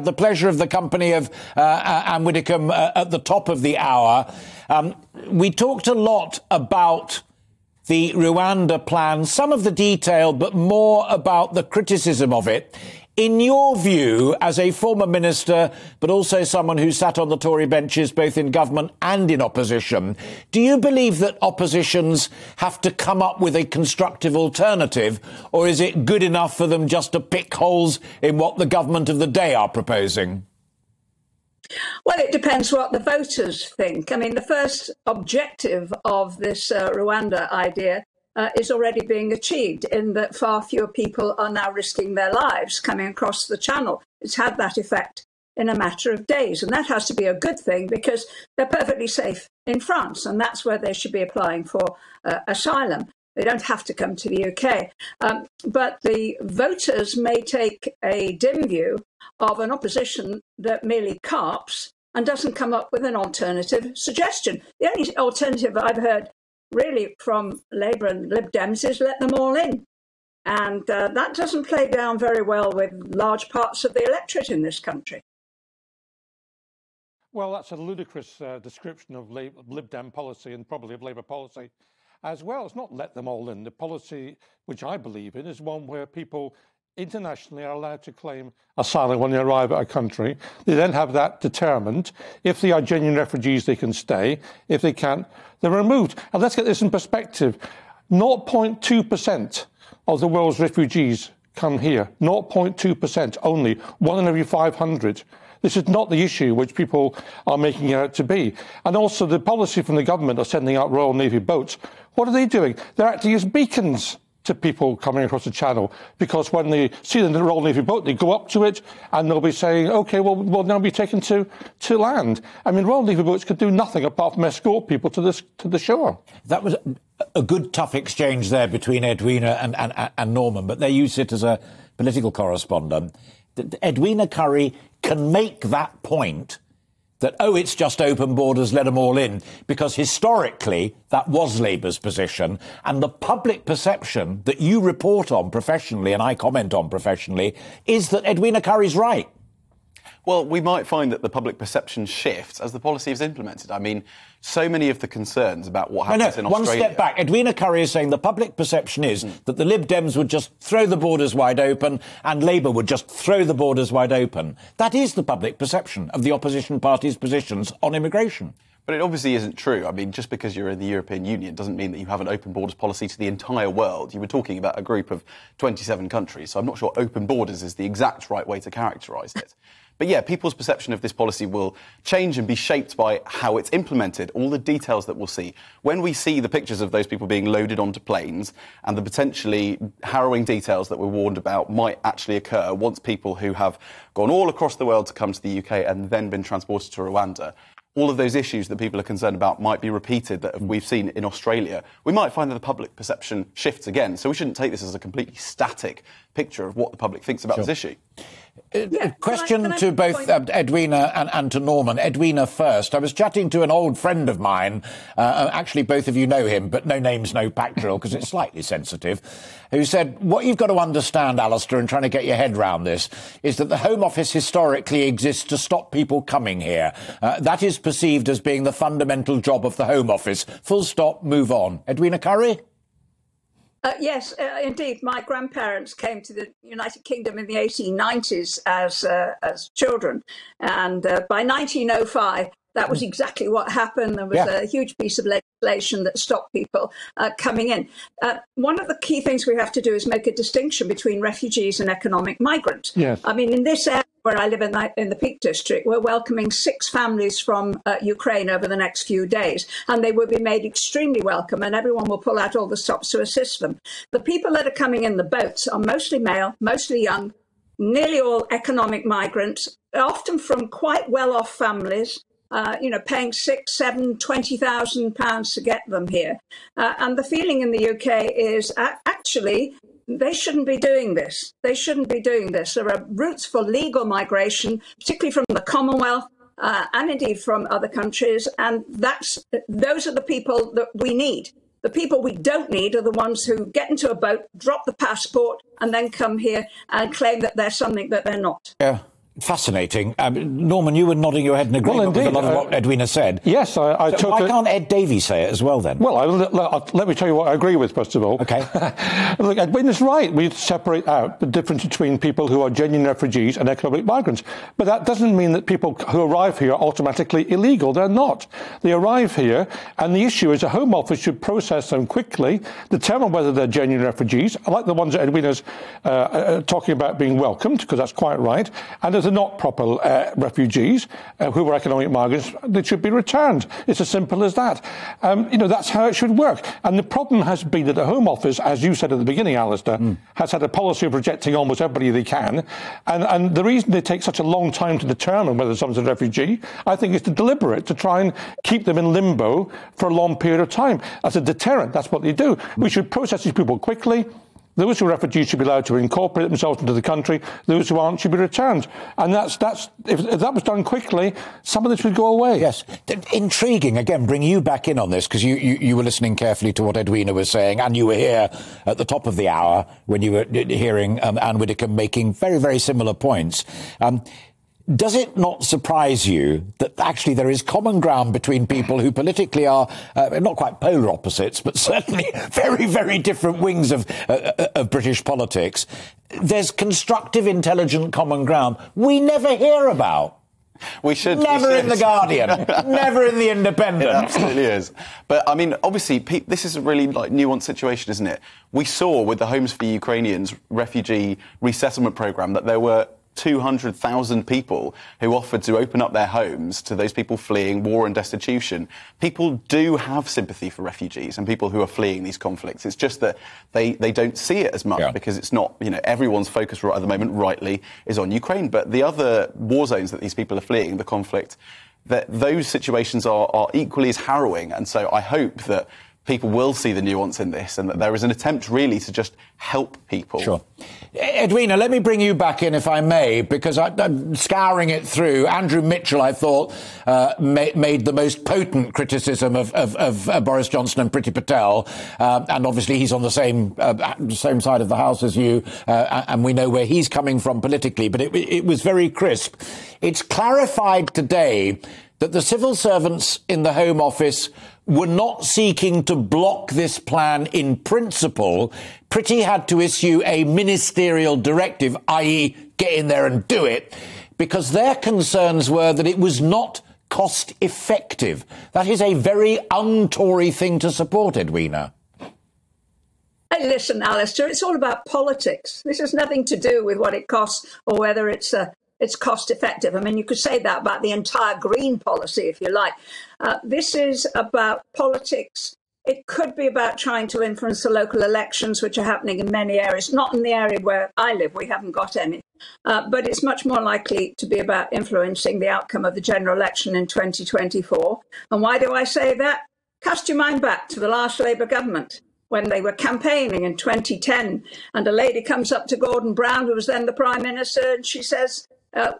The pleasure of the company of Anne Widdecombe at the top of the hour. We talked a lot about the Rwanda plan, some of the detail, but more about the criticism of it. In your view, as a former minister, but also someone who sat on the Tory benches both in government and in opposition, do you believe that oppositions have to come up with a constructive alternative, or is it good enough for them just to pick holes in what the government of the day are proposing? Well, it depends what the voters think. I mean, the first objective of this Rwanda idea is already being achieved in that far fewer people are now risking their lives coming across the channel. It's had that effect in a matter of days, and that has to be a good thing because they're perfectly safe in France, and that's where they should be applying for asylum. They don't have to come to the UK. But the voters may take a dim view of an opposition that merely carps and doesn't come up with an alternative suggestion. The only alternative I've heard really from Labour and Lib Dems is let them all in. And that doesn't play down very well with large parts of the electorate in this country. Well, that's a ludicrous description of Lib Dem policy and probably of Labour policy as well. It's not let them all in. The policy, which I believe in, is one where people internationally are allowed to claim asylum when they arrive at a country. They then have that determined. If they are genuine refugees, they can stay. If they can't, they're removed. And let's get this in perspective. 0.2% of the world's refugees come here. 0.2% only. 1 in every 500. This is not the issue which people are making it out to be. And also the policy from the government of sending out Royal Navy boats. What are they doing? They're acting as beacons to people coming across the channel, because when they see the Royal Navy boat, they go up to it and they'll be saying, OK, well, we'll now be taken to land. I mean, Royal Navy boats could do nothing apart from escort people to the shore. That was a good, tough exchange there between Edwina and Norman, but they use it as a political correspondent. Edwina Currie can make that point that, oh, it's just open borders, let them all in, because historically that was Labour's position. And the public perception that you report on professionally, and I comment on professionally, is that Edwina Currie's right. Well, we might find that the public perception shifts as the policy is implemented. I mean, so many of the concerns about what happens in Australia... One step back. Edwina Currie is saying the public perception is that the Lib Dems would just throw the borders wide open and Labour would just throw the borders wide open. That is the public perception of the opposition party's positions on immigration. But it obviously isn't true. I mean, just because you're in the European Union doesn't mean that you have an open borders policy to the entire world. You were talking about a group of 27 countries, so I'm not sure open borders is the exact right way to characterise it. But yeah, people's perception of this policy will change and be shaped by how it's implemented, all the details that we'll see. When we see the pictures of those people being loaded onto planes and the potentially harrowing details that we're warned about might actually occur once people who have gone all across the world to come to the UK and then been transported to Rwanda, all of those issues that people are concerned about might be repeated that we've seen in Australia. We might find that the public perception shifts again. So we shouldn't take this as a completely static picture of what the public thinks about this issue. Question to both Edwina and to Norman. Edwina first. I was chatting to an old friend of mine, actually both of you know him, but no names, no pactoral, because it's slightly sensitive, who said, what you've got to understand, Alistair, and trying to get your head round this, is that the Home Office historically exists to stop people coming here. That is perceived as being the fundamental job of the Home Office. Full stop, move on. Edwina Currie? Yes, indeed. My grandparents came to the United Kingdom in the 1890s as children. And by 1905, that was exactly what happened. There was a huge piece of legislation that stopped people coming in. One of the key things we have to do is make a distinction between refugees and economic migrants. Yes. I mean, in this area where I live in the Peak District, we're welcoming 6 families from Ukraine over the next few days, and they will be made extremely welcome, and everyone will pull out all the stops to assist them. The people that are coming in the boats are mostly male, mostly young, nearly all economic migrants, often from quite well-off families, paying £6,000, £7,000, £20,000 to get them here. And the feeling in the UK is actually they shouldn't be doing this. They shouldn't be doing this. There are routes for legal migration, particularly from the Commonwealth and indeed from other countries. And those are the people that we need. The people we don't need are the ones who get into a boat, drop the passport, and then come here and claim that they're something that they're not. Yeah. Fascinating. Norman, you were nodding your head in agreement with a lot of what Edwina said. Yes, I so why can't Ed Davies say it as well, then? Well, let me tell you what I agree with, first of all. OK. Look, Edwina's right. We separate out the difference between people who are genuine refugees and economic migrants. But that doesn't mean that people who arrive here are automatically illegal. They're not. They arrive here, and the issue is the Home Office should process them quickly, determine whether they're genuine refugees. I like the ones that Edwina's talking about being welcomed, because that's quite right. And if they're not proper refugees who are economic migrants, they should be returned. It's as simple as that. That's how it should work. And the problem has been that the Home Office, as you said at the beginning, Alistair, has had a policy of rejecting almost everybody they can. And the reason they take such a long time to determine whether someone's a refugee, I think, is to deliberate, to try and keep them in limbo for a long period of time. As a deterrent, that's what they do. We should process these people quickly. Those who are refugees should be allowed to incorporate themselves into the country. Those who aren't should be returned. And if that was done quickly, some of this would go away. Yes. Intriguing. Again, bring you back in on this, because you were listening carefully to what Edwina was saying, and you were here at the top of the hour when you were hearing Anne Widdecombe making very, very similar points. Does it not surprise you that actually there is common ground between people who politically are not quite polar opposites, but certainly very, very different wings of British politics? There's constructive, intelligent common ground we never hear about. Never in The Guardian, never in The Independent. It absolutely is. But, I mean, obviously, this is a really nuanced situation, isn't it? We saw with the Homes for Ukrainians refugee resettlement programme that there were 200,000 people who offered to open up their homes to those people fleeing war and destitution. People do have sympathy for refugees and people who are fleeing these conflicts. It's just that they don't see it as much because it's not, everyone's focus right at the moment, rightly, is on Ukraine. But the other war zones that these people are fleeing, the conflict, that those situations are equally as harrowing. And so I hope that people will see the nuance in this and that there is an attempt really to just help people. Sure. Edwina, let me bring you back in, if I may, because I'm scouring it through. Andrew Mitchell, I thought, made the most potent criticism of Boris Johnson and Priti Patel. And obviously he's on the same side of the House as you, and we know where he's coming from politically. But it was very crisp. It's clarified today that the civil servants in the Home Office were not seeking to block this plan in principle. Priti had to issue a ministerial directive, i.e. get in there and do it, because their concerns were that it was not cost effective. That is a very un-Tory thing to support, Edwina. Hey, listen, Alistair, it's all about politics. This has nothing to do with what it costs or whether it's cost effective. I mean, you could say that about the entire green policy, if you like. This is about politics. It could be about trying to influence the local elections, which are happening in many areas. Not in the area where I live, we haven't got any. But it's much more likely to be about influencing the outcome of the general election in 2024. And why do I say that? Cast your mind back to the last Labour government, when they were campaigning in 2010, and a lady comes up to Gordon Brown, who was then the Prime Minister, and she says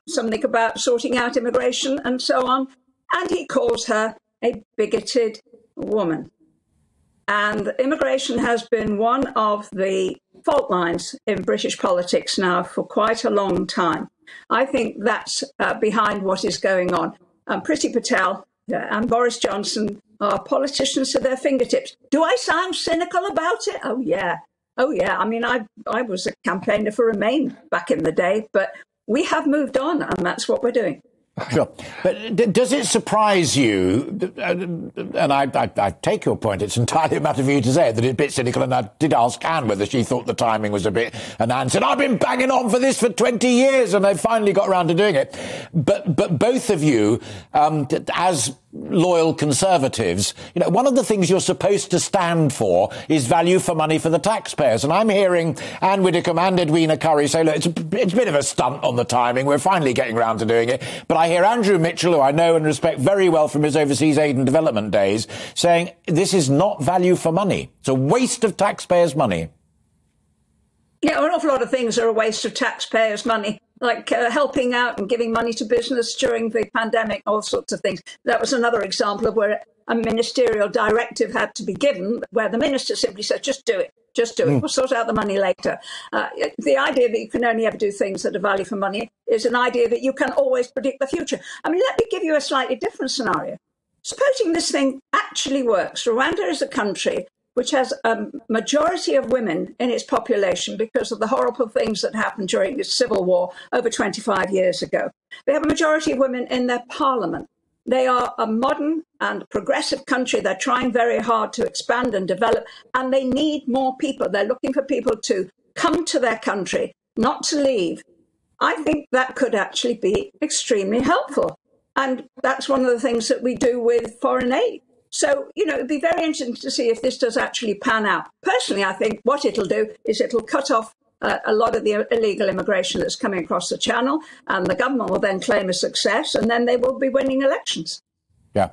something about sorting out immigration and so on, and he calls her a bigoted woman. And immigration has been one of the fault lines in British politics now for quite a long time. I think that's behind what is going on. Priti Patel and Boris Johnson are politicians to their fingertips. Do I sound cynical about it? Oh, yeah. I mean, I was a campaigner for Remain back in the day, but we have moved on, and that's what we're doing. Sure. But does it surprise you, and I take your point, it's entirely a matter for you to say that it's a bit cynical, and I did ask Anne whether she thought the timing was a bit, and Anne said, I've been banging on for this for 20 years, and they finally got around to doing it. But both of you, as loyal Conservatives, one of the things you're supposed to stand for is value for money for the taxpayers. And I'm hearing Anne Widdecombe and Edwina Currie say, look, it's a bit of a stunt on the timing. We're finally getting around to doing it. But I hear Andrew Mitchell, who I know and respect very well from his overseas aid and development days, saying this is not value for money. It's a waste of taxpayers' money. Yeah, an awful lot of things are a waste of taxpayers' money, like helping out and giving money to business during the pandemic, all sorts of things. That was another example of where a ministerial directive had to be given where the minister simply said, just do it. Just do it. We'll sort out the money later. The idea that you can only ever do things that are value for money is an idea that you can always predict the future. I mean, let me give you a slightly different scenario. Supposing this thing actually works. Rwanda is a country which has a majority of women in its population because of the horrible things that happened during the civil war over 25 years ago. They have a majority of women in their parliament. They are a modern and progressive country. They're trying very hard to expand and develop, and they need more people. They're looking for people to come to their country, not to leave. I think that could actually be extremely helpful. And that's one of the things that we do with foreign aid. So, it'd be very interesting to see if this does actually pan out. Personally, I think what it'll do is it'll cut off a lot of the illegal immigration that's coming across the channel, and the government will then claim a success, and then they will be winning elections. Yeah.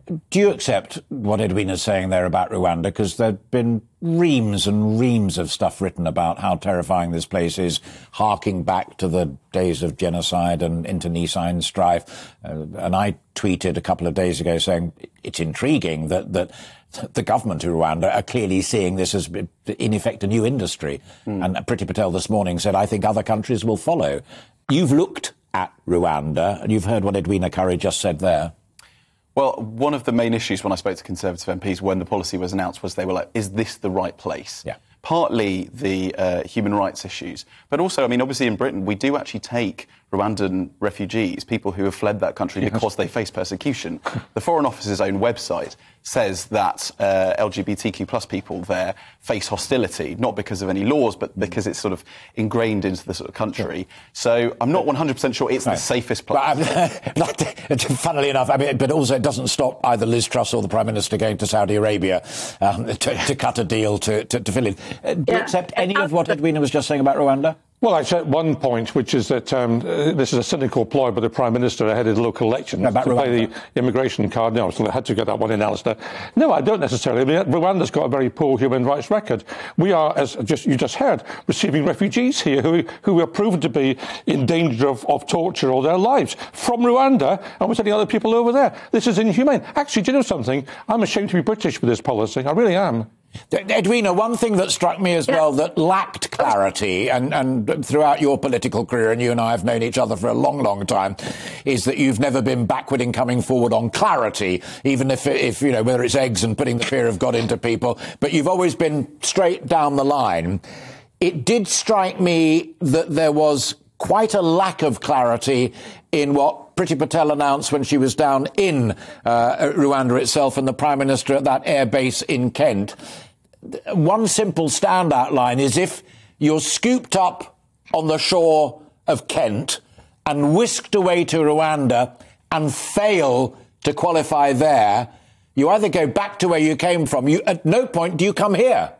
Do you accept what Edwina's saying there about Rwanda? Because there have been reams and reams of stuff written about how terrifying this place is, harking back to the days of genocide and internecine strife. And I tweeted a couple of days ago saying it's intriguing that the government of Rwanda are clearly seeing this as, in effect, a new industry. And Priti Patel this morning said, I think other countries will follow. You've looked at Rwanda, and you've heard what Edwina Curry just said there. Well, one of the main issues when I spoke to Conservative MPs when the policy was announced was they were like, is this the right place? Yeah. Partly the human rights issues, but also, I mean, obviously in Britain, we do actually take Rwandan refugees, people who have fled that country because they face persecution. The Foreign Office's own website says that LGBTQ plus people there face hostility, not because of any laws, but because it's sort of ingrained into the sort of country. Sure. So I'm not 100% sure it's the safest place. Funnily enough, I mean, but also it doesn't stop either Liz Truss or the Prime Minister going to Saudi Arabia to cut a deal to fill in. Do you accept any of what Edwina was just saying about Rwanda? Well, I said one point, which is that this is a cynical ploy by the Prime Minister ahead of the local elections to play the immigration card. No, so I had to get that one in, Alistair. No, I don't necessarily. I mean, Rwanda's got a very poor human rights record. We are, as you just heard, receiving refugees here who are proven to be in danger of torture all their lives from Rwanda, and we're sending other people over there. This is inhumane. Actually, do you know something? I'm ashamed to be British with this policy. I really am. Edwina, one thing that struck me as well that lacked clarity, and throughout your political career, and you and I have known each other for a long, long time, is that you've never been backward in coming forward on clarity, even if whether it's eggs and putting the fear of God into people, but you've always been straight down the line. It did strike me that there was quite a lack of clarity in what Priti Patel announced when she was down in Rwanda itself and the Prime Minister at that air base in Kent. One simple standout line is if you're scooped up on the shore of Kent and whisked away to Rwanda and fail to qualify there, you either go back to where you came from. At no point do you come here.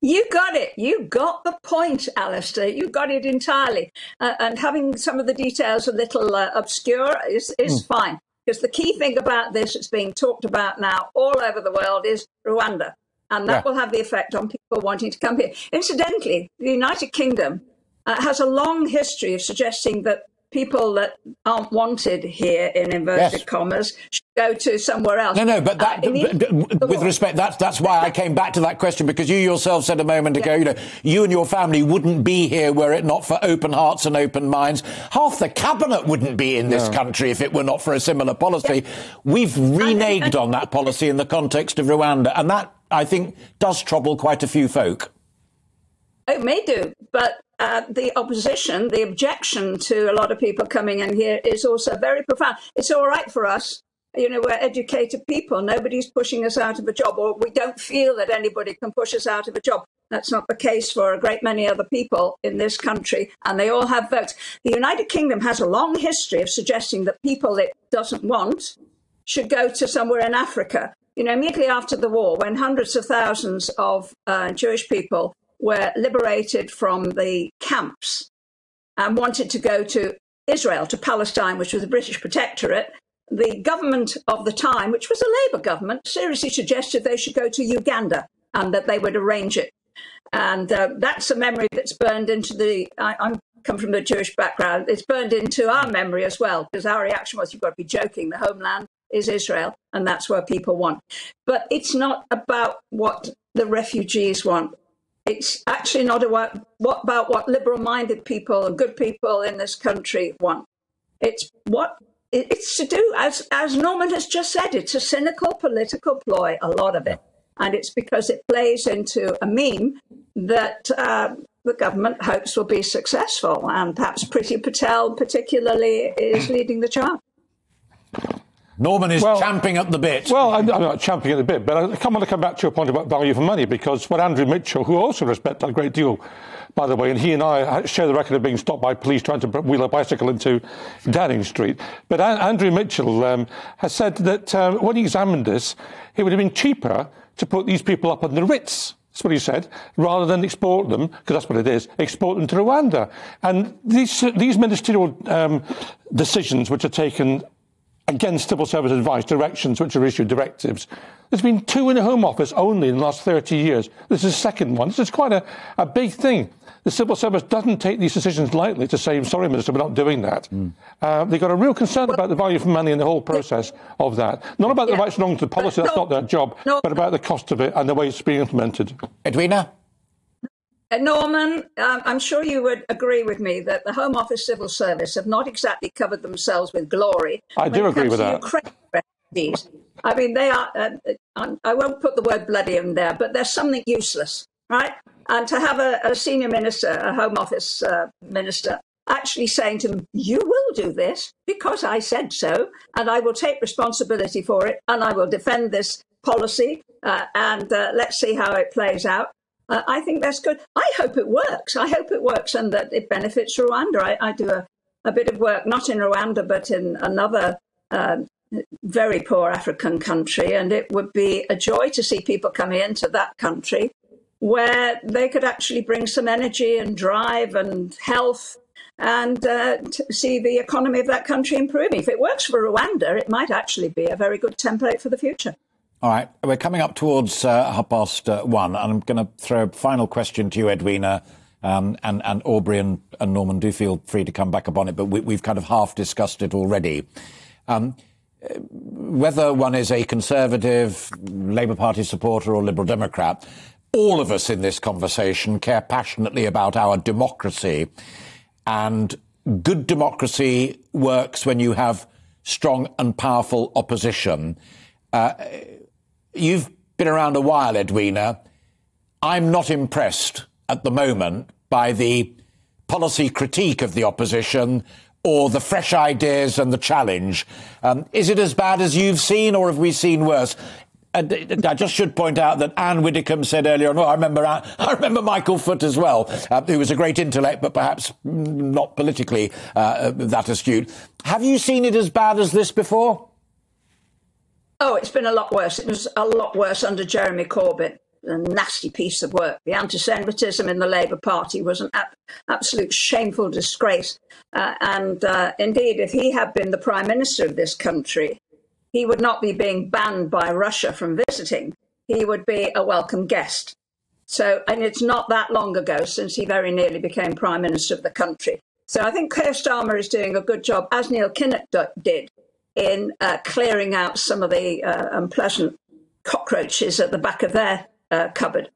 You got it. You got the point, Alistair. You got it entirely. And having some of the details a little obscure is fine. Because the key thing about this that's being talked about now all over the world is Rwanda. And that will have the effect on people wanting to come here. Incidentally, the United Kingdom has a long history of suggesting that people that aren't wanted here, in inverted commas, should go to somewhere else. No, but with respect, that's why I came back to that question, because you yourself said a moment ago, you and your family wouldn't be here were it not for open hearts and open minds. Half the cabinet wouldn't be in this country if it were not for a similar policy. We've reneged on that policy in the context of Rwanda, and that, I think, does trouble quite a few folk. It may do, but the opposition, the objection to a lot of people coming in here is also very profound. It's all right for us. We're educated people. Nobody's pushing us out of a job, or we don't feel that anybody can push us out of a job. That's not the case for a great many other people in this country, and they all have votes. The United Kingdom has a long history of suggesting that people it doesn't want should go to somewhere in Africa. Immediately after the war, when hundreds of thousands of Jewish people were liberated from the camps and wanted to go to Israel, to Palestine, which was a British protectorate, the government of the time, which was a Labour government, seriously suggested they should go to Uganda and that they would arrange it. And that's a memory that's burned into I come from a Jewish background. It's burned into our memory as well, because our reaction was, you've got to be joking, the homeland. is Israel, and that's where people want. But it's not about what the refugees want. It's actually not about what liberal-minded people and good people in this country want. It's what it's to do, as Norman has just said, it's a cynical political ploy, a lot of it. And it's because it plays into a meme that the government hopes will be successful. And perhaps Priti Patel particularly is leading the charge. Norman is champing at the bit. Well, I'm not champing at the bit, but I want to come back to your point about value for money, because what Andrew Mitchell, who I also respect a great deal, by the way, and he and I share the record of being stopped by police trying to wheel a bicycle into Downing Street. But Andrew Mitchell has said that when he examined this, it would have been cheaper to put these people up on the Ritz. That's what he said, rather than export them, because that's what it is, export them to Rwanda. And these ministerial decisions which are taken against civil service advice, directions which are issued, directives. There's been 2 in the Home Office only in the last 30 years. This is the second one. This is quite a big thing. The civil service doesn't take these decisions lightly to say, sorry, Minister, we're not doing that. They've got a real concern about the value for money and the whole process of that. Not about the rights and wrongs of the policy, that's not their job, but about the cost of it and the way it's being implemented. Edwina? Norman, I'm sure you would agree with me that the Home Office Civil Service have not exactly covered themselves with glory. I do agree with that. Ukraine refugees. I mean, they are, I won't put the word bloody in there, but they're something useless, right? And to have a senior minister, a Home Office minister, actually saying to them, you will do this because I said so, and I will take responsibility for it, and I will defend this policy, and let's see how it plays out. I think that's good. I hope it works. I hope it works and that it benefits Rwanda. I do a bit of work, not in Rwanda, but in another very poor African country. And it would be a joy to see people coming into that country where they could actually bring some energy and drive and health and to see the economy of that country improving. If it works for Rwanda, it might actually be a very good template for the future. All right, we're coming up towards 1:30, and I'm going to throw a final question to you, Edwina, and Aubrey and Norman, do feel free to come back upon it, but we've kind of half discussed it already. Whether one is a Conservative, Labour Party supporter or Liberal Democrat, all of us in this conversation care passionately about our democracy, and good democracy works when you have strong and powerful opposition. You've been around a while, Edwina. I'm not impressed at the moment by the policy critique of the opposition or the fresh ideas and the challenge. Is it as bad as you've seen, or have we seen worse? I just should point out that Anne Widdecombe said earlier on, I remember Michael Foot as well, who was a great intellect, but perhaps not politically that astute. Have you seen it as bad as this before? Oh, it's been a lot worse. It was a lot worse under Jeremy Corbyn. A nasty piece of work. The anti-Semitism in the Labour Party was an absolute shameful disgrace. Indeed, if he had been the Prime Minister of this country, he would not be being banned by Russia from visiting. He would be a welcome guest. And it's not that long ago since he very nearly became Prime Minister of the country. So I think Keir Starmer is doing a good job, as Neil Kinnock did, in clearing out some of the unpleasant cockroaches at the back of their cupboard.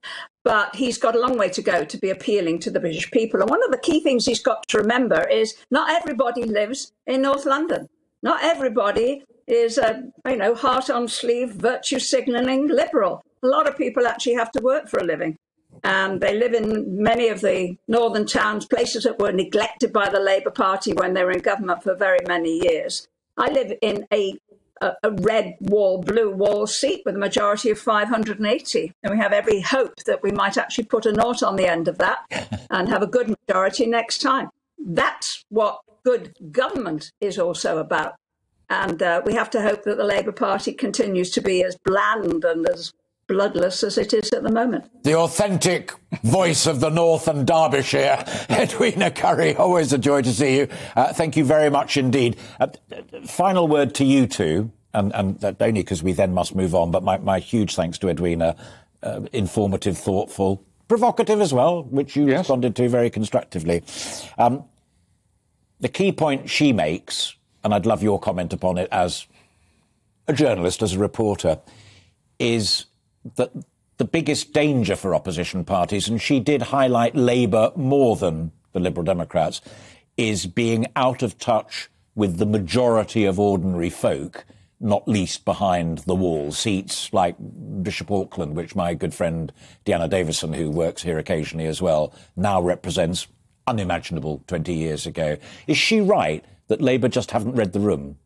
But he's got a long way to go to be appealing to the British people. And one of the key things he's got to remember is not everybody lives in North London. Not everybody is a, heart on sleeve, virtue signalling liberal. A lot of people actually have to work for a living. And they live in many of the northern towns, places that were neglected by the Labour Party when they were in government for very many years. I live in a red wall, blue wall seat with a majority of 580. And we have every hope that we might actually put a nought on the end of that and have a good majority next time. That's what good government is also about. And we have to hope that the Labour Party continues to be as bland and as bloodless as it is at the moment. The authentic voice of the North and Derbyshire, Edwina Currie, always a joy to see you. Thank you very much indeed. Final word to you two, and only because we then must move on, but my huge thanks to Edwina. Informative, thoughtful, provocative as well, which you responded to very constructively. The key point she makes, and I'd love your comment upon it as a journalist, as a reporter, is that the biggest danger for opposition parties, and she did highlight Labour more than the Liberal Democrats, is being out of touch with the majority of ordinary folk, not least behind the wall. Seats like Bishop Auckland, which my good friend Deanna Davison, who works here occasionally as well, now represents, unimaginable 20 years ago. Is she right that Labour just haven't read the room?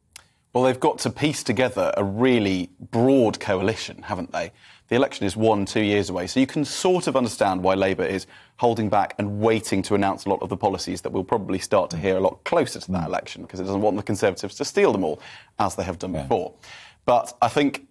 Well, they've got to piece together a really broad coalition, haven't they? The election is 2 years away, so you can sort of understand why Labour is holding back and waiting to announce a lot of the policies that we'll probably start to hear a lot closer to that election, because it doesn't want the Conservatives to steal them all, as they have done before. But I think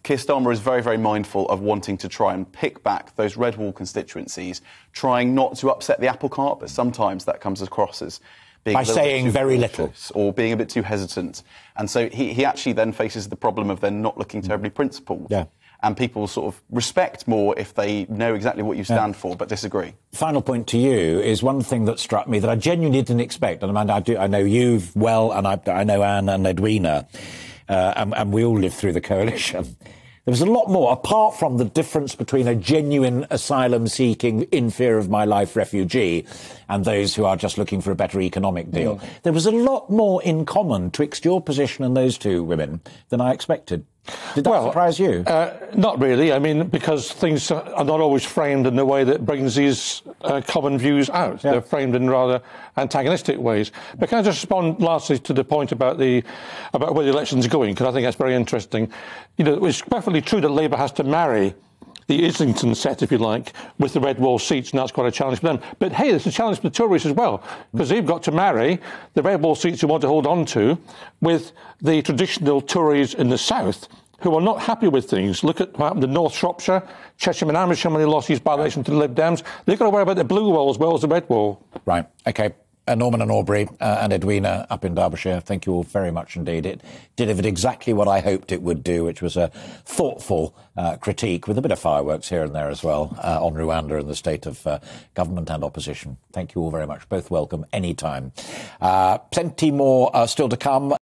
Keir Starmer is very, very mindful of wanting to try and pick back those red wall constituencies, trying not to upset the apple cart, but sometimes that comes across as being by saying very little, or being a bit too hesitant. And so he actually then faces the problem of then not looking terribly principled. Yeah. And people sort of respect more if they know exactly what you stand for, but disagree. Final point to you is one thing that struck me that I genuinely didn't expect. And I know you well, and I know Anne and Edwina, and we all lived through the coalition. There was a lot more, apart from the difference between a genuine asylum-seeking, in fear of my life refugee and those who are just looking for a better economic deal. There was a lot more in common twixt your position and those two women than I expected. Did that surprise you? Not really. I mean, because things are not always framed in the way that brings these common views out. Yeah. They're framed in rather antagonistic ways. But can I just respond lastly to the point about where the election's going? Because I think that's very interesting. You know, it's perfectly true that Labour has to marry the Islington set, if you like, with the red wall seats, and that's quite a challenge for them. But hey, it's a challenge for the Tories as well, because they've got to marry the red wall seats you want to hold on to with the traditional Tories in the south who are not happy with things. Look at what happened in North Shropshire, Cheshire and Amersham when they lost these by-election to the Lib Dems. They've got to worry about the blue wall as well as the red wall. Right, OK. Norman and Aubrey and Edwina up in Derbyshire, thank you all very much indeed. It delivered exactly what I hoped it would do, which was a thoughtful critique with a bit of fireworks here and there as well on Rwanda and the state of government and opposition. Thank you all very much. Both welcome anytime. Plenty more still to come.